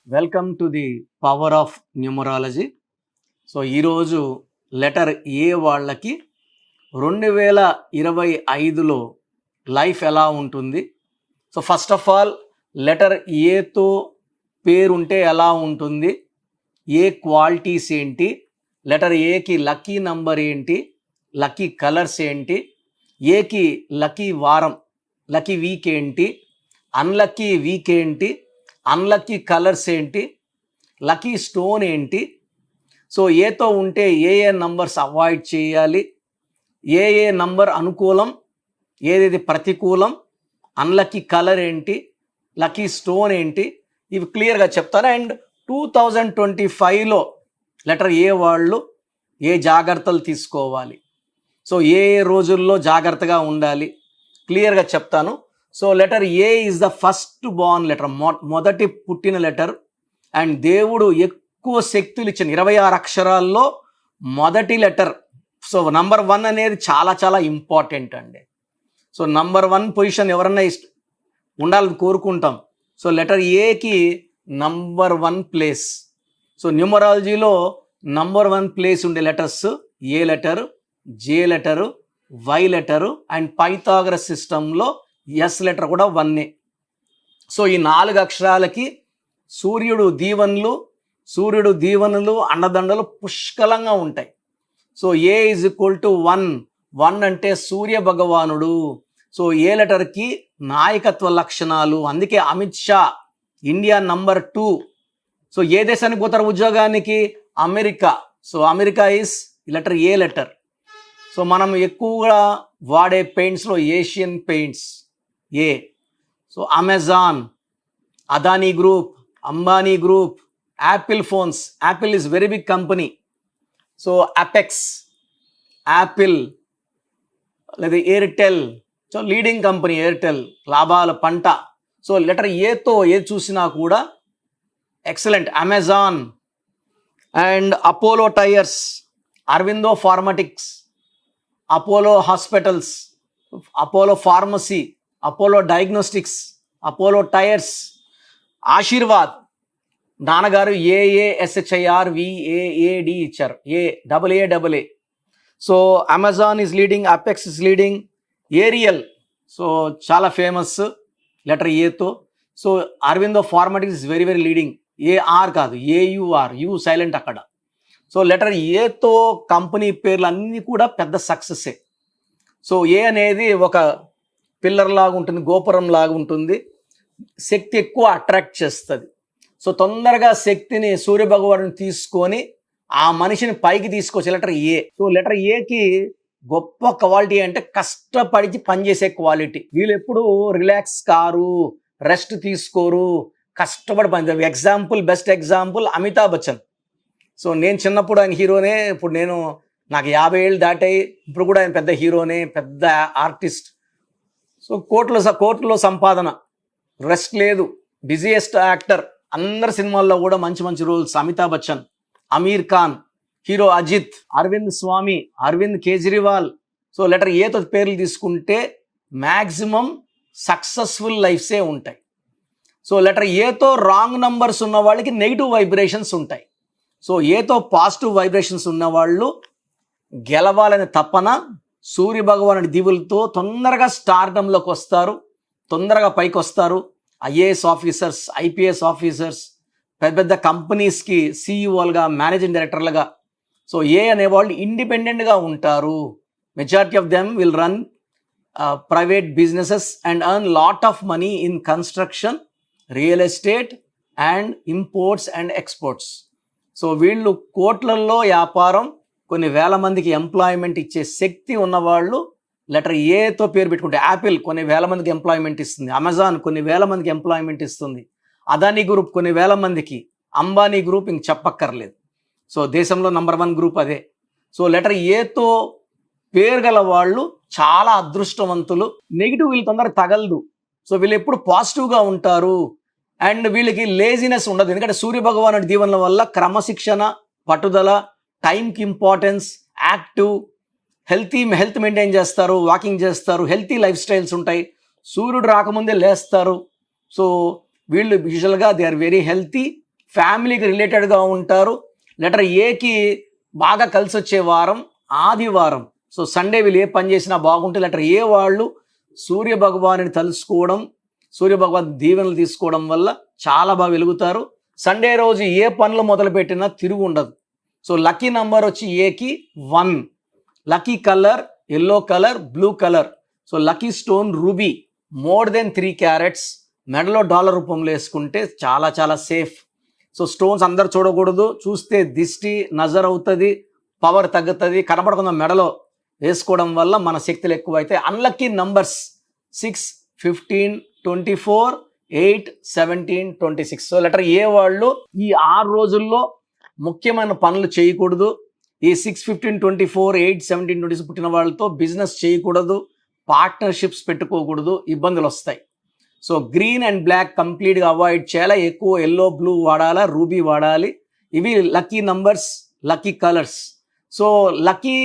Welcome to the power of numerology. So ఈరోజు letter A వాళ్ళకి 2025లో లైఫ్ ఎలా ఉంటుంది. So first of all letter ఏతో పేరుంటే ఎలా ఉంటుంది, ఏ క్వాలిటీస్ ఏంటి, లెటర్ ఏకి లక్కీ నంబర్ ఏంటి, లక్కీ కలర్స్ ఏంటి, ఏకి లక్కీ వారం లక్కీ వీక్ ఏంటి, అన్లక్కీ వీక్ ఏంటి, అన్లక్కీ కలర్స్ ఏంటి, లక్కీ స్టోన్ ఏంటి, సో ఏతో ఉంటే ఏ నంబర్స్ అవాయిడ్ చేయాలి, ఏ నంబర్ అనుకూలం, ఏదేది ప్రతికూలం, అన్లక్కీ కలర్ ఏంటి, లక్కీ స్టోన్ ఏంటి, ఇవి క్లియర్గా చెప్తాను. అండ్ 2025లో లెటర్ ఏ వాళ్ళు ఏ జాగ్రత్తలు తీసుకోవాలి, సో ఏ రోజుల్లో జాగ్రత్తగా ఉండాలి క్లియర్గా చెప్తాను. So letter A is the first born letter, మొదటి పుట్టిన లెటర్. అండ్ దేవుడు ఎక్కువ శక్తులు ఇచ్చిన 26 అక్షరాల్లో మొదటి లెటర్. సో నంబర్ 1 అనేది చాలా చాలా ఇంపార్టెంట్ అండి. సో నంబర్ 1 పొజిషన్ ఎవరన్నా ఉండాలని కోరుకుంటాం. సో లెటర్ ఏకి నంబర్ 1 ప్లేస్. సో న్యూమరాలజీలో నంబర్ 1 ప్లేస్ ఉండే letters A letter, J letter, Y letter and Pythagoras సిస్టంలో ఎస్ లెటర్ కూడా 1. సో ఈ 4 అక్షరాలకి సూర్యుడు దీవెనలు అండదండలు పుష్కలంగా ఉంటాయి. So A is equal to 1 అంటే సూర్య భగవానుడు. సో ఏ లెటర్కి నాయకత్వ లక్షణాలు, అందుకే Amit Shah India number 2. So ఏ దేశానికి పోతారు ఉద్యోగానికి, America. So America is letter A letter. So మనం ఎక్కువగా వాడే పెయింట్స్లో Asian paints A. So Amazon, Adani group, Ambani group, Apple phones, Apple is very big company. So Apex, Apple లేదా Airtel, so leading company Airtel, లాభాల పంట. సో లెటర్ ఏతో ఏది చూసినా కూడా excellent. Amazon and Apollo tyres, Aurobindo pharmatics, Apollo hospitals, Apollo pharmacy, Apollo diagnostics, Apollo tyres, Aashirvaad, నాన్నగారు AASHIR VAAD ఇచ్చారు, AAA. So Amazon is leading, Apex is leading, Ariel so చాలా famous letter ఏతో. So Aurobindo pharmatics is very very leading, AR కాదు AUR, U silent అక్కడ. So letter ఏతో company పేర్లు అన్నీ కూడా పెద్ద సక్సెస్సే. సో ఏ అనేది ఒక పిల్లర్ లాగా ఉంటుంది, గోపురం లాగా ఉంటుంది, శక్తి ఎక్కువ అట్రాక్ట్ చేస్తుంది. సో తొందరగా శక్తిని సూర్యభగవాను తీసుకొని ఆ మనిషిని పైకి తీసుకొచ్చే లెటర్ ఏ. సో లెటర్ ఏకి గొప్ప క్వాలిటీ అంటే కష్టపడి పనిచేసే క్వాలిటీ. వీళ్ళు ఎప్పుడు రిలాక్స్ కారు, రెస్ట్ తీసుకోరు, కష్టపడి పని. Best example Amitabh Bachchan. So నేను చిన్నప్పుడు ఆయన హీరోనే, ఇప్పుడు నాకు 50 ఏళ్ళు దాటాయి, ఇప్పుడు కూడా ఆయన పెద్ద హీరోనే, పెద్ద ఆర్టిస్ట్. సో కోట్లలో సంపాదన, రెస్ట్ లేదు, బిజియెస్ట్ యాక్టర్, అందరి సినిమాల్లో కూడా మంచి మంచి రోల్స్. అమితాబ్ బచ్చన్, అమీర్ ఖాన్, హీరో అజిత్, అరవింద్ స్వామి, అరవింద్ కేజ్రీవాల్. సో లెటర్ ఏతో పేర్లు తీసుకుంటే మ్యాక్సిమం సక్సెస్ఫుల్ లైఫ్సే ఉంటాయి. సో లెటర్ ఏతో రాంగ్ నంబర్స్ ఉన్న వాళ్ళకి నెగిటివ్ వైబ్రేషన్స్ ఉంటాయి. సో ఏతో పాజిటివ్ వైబ్రేషన్స్ ఉన్నవాళ్ళు గెలవాలనే తపన, సూర్య భగవానుడి దీవులతో తొందరగా స్టార్డంలోకి వస్తారు, తొందరగా పైకి వస్తారు. IAS ఆఫీసర్స్, IPS ఆఫీసర్స్, పెద్ద పెద్ద కంపెనీస్కి CEOలుగా, మేనేజింగ్ డైరెక్టర్లుగా. సో అనేవాళ్ళు ఇండిపెండెంట్గా ఉంటారు. Majority of them will run private businesses and earn lot of money in construction, real estate and imports and exports. So వీళ్ళు కోట్లల్లో వ్యాపారం, కొన్ని వేల మందికి ఎంప్లాయ్మెంట్ ఇచ్చే శక్తి ఉన్నవాళ్ళు లెటర్ ఏతో పేరు పెట్టుకుంటే. యాపిల్ కొన్ని వేల మందికి ఎంప్లాయ్మెంట్ ఇస్తుంది, అమెజాన్ కొన్ని వేల మందికి ఎంప్లాయ్మెంట్ ఇస్తుంది, అదానీ గ్రూప్ కొన్ని వేల మందికి, అంబానీ గ్రూప్ ఇంక చెప్పక్కర్లేదు. సో దేశంలో నంబర్ 1 గ్రూప్ అదే. సో లెటర్ ఏతో పేరు గల వాళ్ళు చాలా అదృష్టవంతులు. నెగిటివ్ వీళ్ళు తొందరగా తగలదు. సో వీళ్ళు ఎప్పుడు పాజిటివ్గా ఉంటారు అండ్ వీళ్ళకి లేజినెస్ ఉండదు. ఎందుకంటే సూర్య భగవానుడి దీవెనల వల్ల క్రమశిక్షణ, పట్టుదల, టైంకి ఇంపార్టెన్స్, యాక్టివ్, హెల్త్ మెయింటైన్ చేస్తారు, వాకింగ్ చేస్తారు, హెల్తీ లైఫ్ స్టైల్స్ ఉంటాయి. సూర్యుడు రాకముందే లేస్తారు. సో వీళ్ళు యూజువల్గా దే ఆర్ వెరీ హెల్తీ ఫ్యామిలీకి రిలేటెడ్గా ఉంటారు. లెటర్ ఏకి బాగా కలిసి వచ్చే వారం ఆదివారం. సో సండే వీళ్ళు ఏ పని చేసినా బాగుంటుంది. లెటర్ ఏ వాళ్ళు సూర్య భగవానుని తలుసుకోవడం, సూర్య భగవాన్ దీవెనలు తీసుకోవడం వల్ల చాలా బాగా వెలుగుతారు. సండే రోజు ఏ పనులు మొదలుపెట్టినా తిరుగు ఉండదు. సో లక్కీ నంబర్ వచ్చి ఏకి 1. Lucky colour yellow colour, blue colour. So lucky stone ruby, more than 3 carats. మెడలో డాలర్ రూపంలో వేసుకుంటే చాలా చాలా సేఫ్. సో స్టోన్స్ అందరు చూడకూడదు, చూస్తే దిష్టి నజర్ అవుతుంది, పవర్ తగ్గుతుంది. కనపడకుండా మెడలో వేసుకోవడం వల్ల మన శక్తులు ఎక్కువైతే. Unlucky numbers 6, 15, 24, 8, 17, 26. So letter A వాళ్ళు ఈ 6 రోజుల్లో ముఖ్యమైన పనులు చేయకూడదు. ఈ 6, 15, 24, 8, 17, 26 పుట్టిన వాళ్ళతో బిజినెస్ చేయకూడదు, పార్ట్నర్షిప్స్ పెట్టుకోకూడదు, ఇబ్బందులు వస్తాయి. సో గ్రీన్ అండ్ బ్లాక్ కంప్లీట్గా అవాయిడ్ చేయాలి. ఎక్కువ ఎల్లో, బ్లూ వాడాలా, రూబీ వాడాలి. ఇవి lucky numbers, lucky colours. So lucky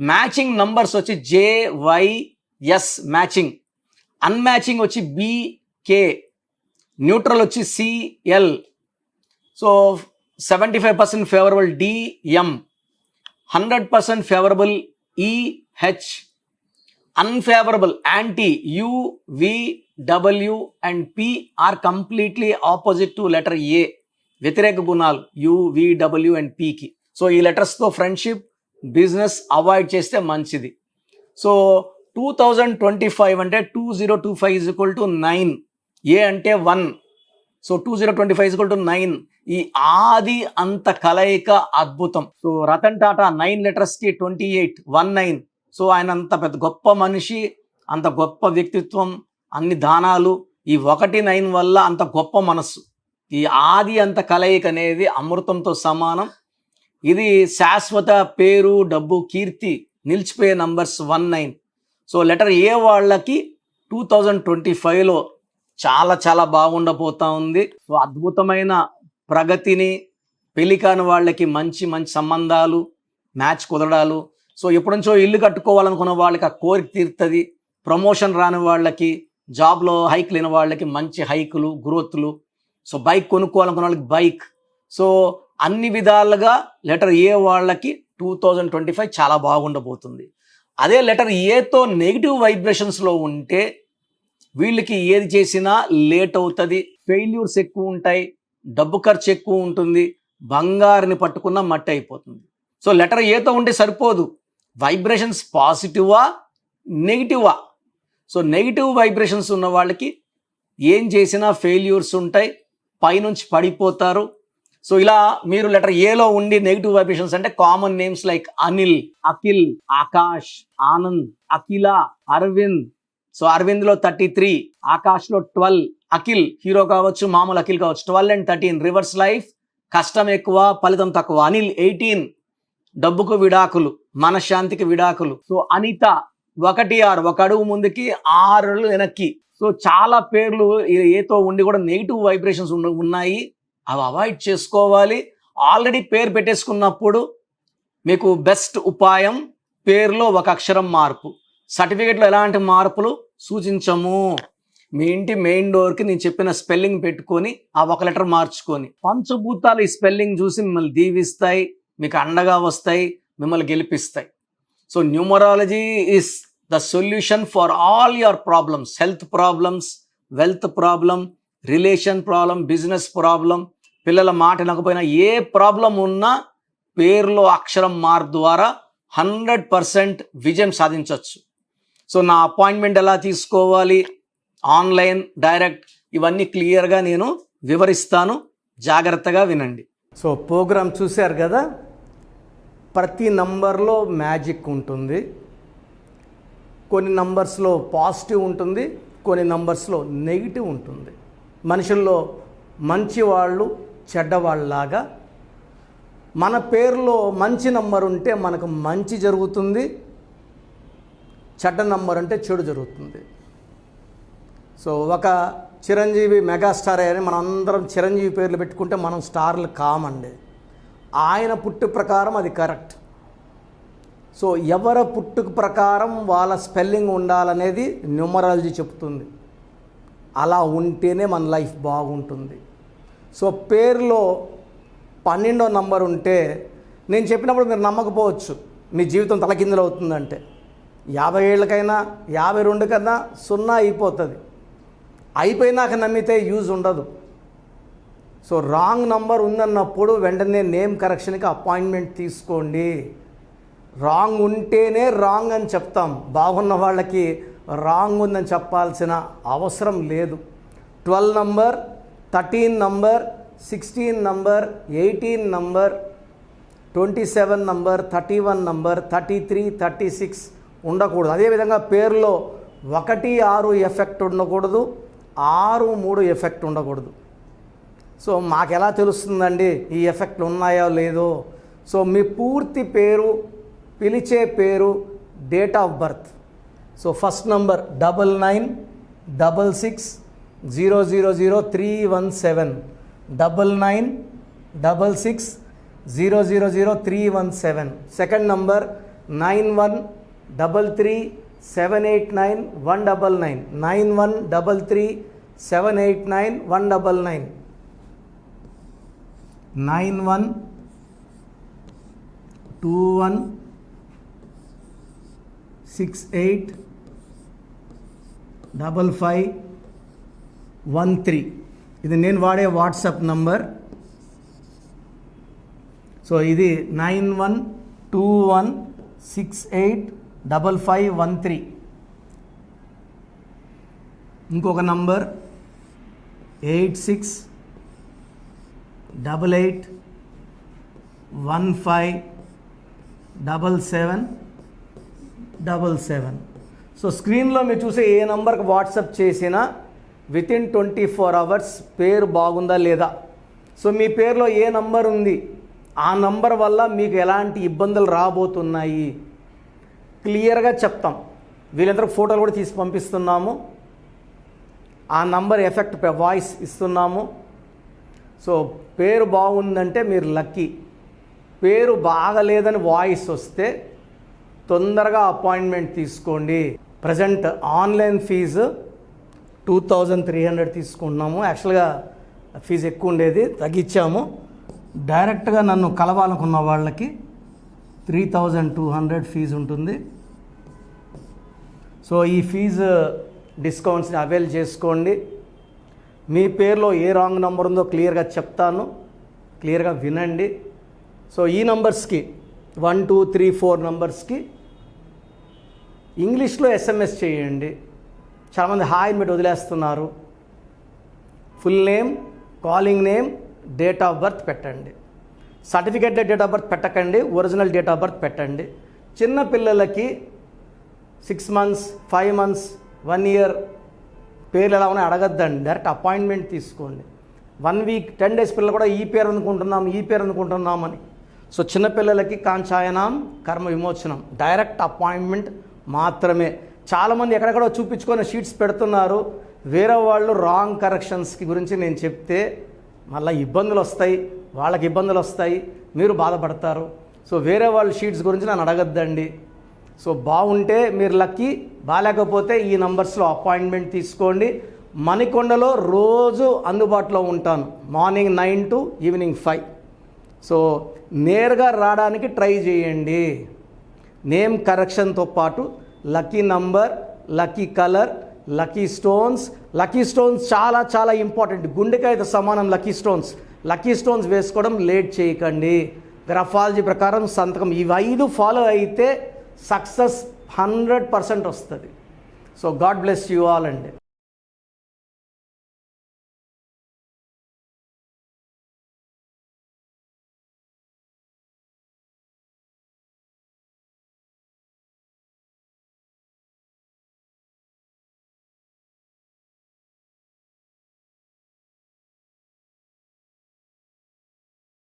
matching numbers వచ్చి JYS మ్యాచింగ్, అన్మ్యాచింగ్ వచ్చి BK, న్యూట్రల్ వచ్చి CL. So 75% favourable DM, 100% favourable EH, unfavourable anti UVW and P are completely opposite to letter A. వ్యతిరేక గుణాలు UVW and Pకి. So ఈ లెటర్స్తో friendship, business avoid చేస్తే మంచిది. So 2025 అంటే 2025 = 9. ఏ అంటే 1. సో 2025 = 9. ఈ ఆది అంత కలయిక అద్భుతం. సో రతన్ టాటా 9 లెటర్స్కి 28, 19. సో ఆయన అంత పెద్ద గొప్ప మనిషి, అంత గొప్ప వ్యక్తిత్వం, అన్ని దానాలు. ఈ 1, 9 వల్ల అంత గొప్ప మనస్సు. ఈ ఆది అంత కలయిక అనేది అమృతంతో సమానం. ఇది శాశ్వత పేరు, డబ్బు, కీర్తి నిలిచిపోయే నంబర్స్ 1, 9. సో లెటర్ ఏ వాళ్ళకి 2025లో చాలా చాలా బాగుండబోతా ఉంది. సో అద్భుతమైన ప్రగతిని, పెళ్లి కాని వాళ్ళకి మంచి మంచి సంబంధాలు, మ్యాచ్ కుదరడాలు. సో ఎప్పటి నుంచో ఇల్లు కట్టుకోవాలనుకున్న వాళ్ళకి ఆ కోరిక తీరుతుంది. ప్రమోషన్ రాని వాళ్ళకి, జాబ్లో హైక్ లేని వాళ్ళకి మంచి హైకులు, గ్రోత్లు. సో బైక్ కొనుక్కోవాలనుకున్న వాళ్ళకి బైక్. సో అన్ని విధాలుగా లెటర్ ఏ వాళ్ళకి 2025 చాలా బాగుండబోతుంది. అదే లెటర్ ఏతో నెగిటివ్ వైబ్రేషన్స్లో ఉంటే వీళ్ళకి ఏది చేసినా లేట్ అవుతుంది, ఫెయిల్యూర్స్ ఎక్కువ ఉంటాయి, డబ్బు ఖర్చు ఎక్కువ ఉంటుంది, బంగారుని పట్టుకున్న మట్టి అయిపోతుంది. సో లెటర్ ఏతో ఉంటే సరిపోదు, వైబ్రేషన్స్ పాజిటివా నెగిటివా. సో నెగిటివ్ వైబ్రేషన్స్ ఉన్న వాళ్ళకి ఏం చేసినా ఫెయిల్యూర్స్ ఉంటాయి, పైనుంచి పడిపోతారు. సో ఇలా మీరు లెటర్ ఏలో ఉండి నెగిటివ్ వైబ్రేషన్స్ అంటే common names like Anil, Akhil, Akash, Anand, Akhila, Aravind. So అరవింద్లో 33, ఆకాష్లో 12, అఖిల్ హీరో కావచ్చు, మామూలు అఖిల్ కావచ్చు. 12 and 13 రివర్స్ లైఫ్, కష్టం ఎక్కువ, ఫలితం తక్కువ. అనిల్ 18 డబ్బుకు విడాకులు, మనశ్శాంతికి విడాకులు. సో అనిత 1, 6 ఒక అడుగు ముందుకి 6 అడుగులు వెనక్కి. సో చాలా పేర్లు ఏతో ఉండి కూడా నెగిటివ్ వైబ్రేషన్స్ ఉన్నాయి, అవి అవాయిడ్ చేసుకోవాలి. ఆల్రెడీ పేరు పెట్టేసుకున్నప్పుడు మీకు బెస్ట్ ఉపాయం పేరులో ఒక అక్షరం మార్పు. సర్టిఫికేట్లో ఎలాంటి మార్పులు సూచించము. మీ ఇంటి మెయిన్ డోర్కి నేను చెప్పిన స్పెల్లింగ్ పెట్టుకొని ఆ ఒక లెటర్ మార్చుకొని, పంచభూతాలు ఈ స్పెల్లింగ్ చూసి మిమ్మల్ని దీవిస్తాయి, మీకు అండగా వస్తాయి, మిమ్మల్ని గెలిపిస్తాయి. So numerology is the solution for all your problems. Health problems, wealth problem, relation problem, business problem, పిల్లల మాట వినకపోయినా ఏ ప్రాబ్లం ఉన్నా పేరులో అక్షరం మార్పు ద్వారా 100% విజయం సాధించవచ్చు. సో నా అపాయింట్మెంట్ ఎలా తీసుకోవాలి, ఆన్లైన్, డైరెక్ట్, ఇవన్నీ క్లియర్గా నేను వివరిస్తాను, జాగ్రత్తగా వినండి. సో ప్రోగ్రామ్ చూశారు కదా, ప్రతి నంబర్లో మ్యాజిక్ ఉంటుంది. కొన్ని నంబర్స్లో పాజిటివ్ ఉంటుంది, కొన్ని నంబర్స్లో నెగిటివ్ ఉంటుంది. మనుషుల్లో మంచి వాళ్ళు, చెడ్డవాళ్ళలాగా మన పేరులో మంచి నంబర్ ఉంటే మనకు మంచి జరుగుతుంది, చెడ్డ నంబర్ అంటే చెడు జరుగుతుంది. సో ఒక చిరంజీవి మెగాస్టార్ అని మనం అందరం చిరంజీవి పేర్లు పెట్టుకుంటే మనం స్టార్లు కామండి. ఆయన పుట్టు ప్రకారం అది కరెక్ట్. సో ఎవరి పుట్టుక ప్రకారం వాళ్ళ స్పెల్లింగ్ ఉండాలనేది న్యూమరాలజీ చెప్తుంది. అలా ఉంటేనే మన లైఫ్ బాగుంటుంది. సో పేరులో 12వ నంబర్ ఉంటే నేను చెప్పినప్పుడు మీరు నమ్మకపోవచ్చు, మీ జీవితం తలకిందులు అవుతుందంటే 50 ఏళ్ళకైనా 52 కన్నా 0 అయిపోతుంది. అయిపోయినాక నమ్మితే యూజ్ ఉండదు. సో రాంగ్ నంబర్ ఉందన్నప్పుడు వెంటనే నేమ్ కరెక్షన్కి అపాయింట్మెంట్ తీసుకోండి. రాంగ్ ఉంటేనే రాంగ్ అని చెప్తాం, బాగున్న వాళ్ళకి రాంగ్ ఉందని చెప్పాల్సిన అవసరం లేదు. 12 number, 13 number, 16 number, 18 number, 27 number, 31 number, 33, 36 ఉండకూడదు. అదేవిధంగా పేరులో 1, 6 ఎఫెక్ట్ ఉండకూడదు, 6, 3 ఎఫెక్ట్ ఉండకూడదు. సో మాకు ఎలా తెలుస్తుందండి ఈ ఎఫెక్ట్లు ఉన్నాయో లేదో? సో మీ పూర్తి పేరు, పిలిచే పేరు, date of birth. So first number 9966000317, 9966000317. Second number 9133789199, 9133789199, 9121685513. ఇది నేను వాడే వాట్సాప్ నంబర్. సో ఇది 9121685513. ఇంకొక నంబర్ 8688157777. సో స్క్రీన్లో మీరు చూసే ఏ నంబర్కి వాట్సాప్ చేసినా వితిన్ 24 అవర్స్ పేరు బాగుందా లేదా, సో మీ పేరులో ఏ నంబర్ ఉంది, ఆ నంబర్ వల్ల మీకు ఎలాంటి ఇబ్బందులు రాబోతున్నాయి క్లియర్గా చెప్తాం. వీళ్ళందరూ ఫోటోలు కూడా తీసి పంపిస్తున్నాము, ఆ నంబర్ ఎఫెక్ట్ వాయిస్ ఇస్తున్నాము. సో పేరు బాగుందంటే మీరు లక్కీ. పేరు బాగలేదని వాయిస్ వస్తే తొందరగా అపాయింట్మెంట్ తీసుకోండి. ప్రజెంట్ ఆన్లైన్ ఫీజు 2300 తీసుకుంటున్నాము. యాక్చువల్గా ఫీజు ఎక్కువ ఉండేది, తగ్గించాము. డైరెక్ట్గా నన్ను కలవాలనుకున్న వాళ్ళకి 3200 ఫీజు ఉంటుంది. సో ఈ ఫీజు డిస్కౌంట్స్ని అవైల్ చేసుకోండి. మీ పేరులో ఏ రాంగ్ నెంబర్ ఉందో క్లియర్గా చెప్తాను, క్లియర్గా వినండి. సో ఈ నంబర్స్కి 1, 2, 3, 4 నంబర్స్కి ఇంగ్లీష్లో SMS చేయండి. చాలామంది హాయ్ పెట్టి వదిలేస్తున్నారు. Full name, calling name, date of birth పెట్టండి. సర్టిఫికేట్ డేట్ ఆఫ్ బర్త్ పెట్టకండి, ఒరిజినల్ డేట్ ఆఫ్ బర్త్ పెట్టండి. చిన్న పిల్లలకి 6 months, 5 months, 1 year పేర్లు ఎలా ఉన్నాయో అడగద్దండి, డైరెక్ట్ అపాయింట్మెంట్ తీసుకోండి. 1 week, 10 days పిల్లలు కూడా ఈ పేరు అనుకుంటున్నామని. సో చిన్నపిల్లలకి కాంచాయనం, కర్మ విమోచనం, డైరెక్ట్ అపాయింట్మెంట్ మాత్రమే. చాలామంది ఎక్కడెక్కడో చూపించుకొని షీట్స్ పెడుతున్నారు. వేరే వాళ్ళు రాంగ్ కరెక్షన్స్కి గురించి నేను చెప్తే మళ్ళీ ఇబ్బందులు వస్తాయి, వాళ్ళకి ఇబ్బందులు వస్తాయి, మీరు బాధపడతారు. సో వేరే వాళ్ళ షీట్స్ గురించి నన్ను అడగద్దండి. సో బాగుంటే మీరు లక్కీ, బాగాలేకపోతే ఈ నంబర్స్లో అపాయింట్మెంట్ తీసుకోండి. మణికొండలో రోజు అందుబాటులో ఉంటాను, మార్నింగ్ 9 to ఈవినింగ్ 5. సో నేరుగా రావడానికి ట్రై చేయండి. నేమ్ కరెక్షన్తో పాటు lucky number, lucky colour, lucky stones. Lucky stones చాలా చాలా ఇంపార్టెంట్. గుండెకాయతో సమానం లక్కీ స్టోన్స్. లక్కీ స్టోన్స్ వేసుకోవడం లేట్ చేయకండి. గ్రఫాలజీ ప్రకారం సంతకం, ఇవి 5 ఫాలో అయితే సక్సెస్ 100% వస్తుంది. So God bless you all అండి.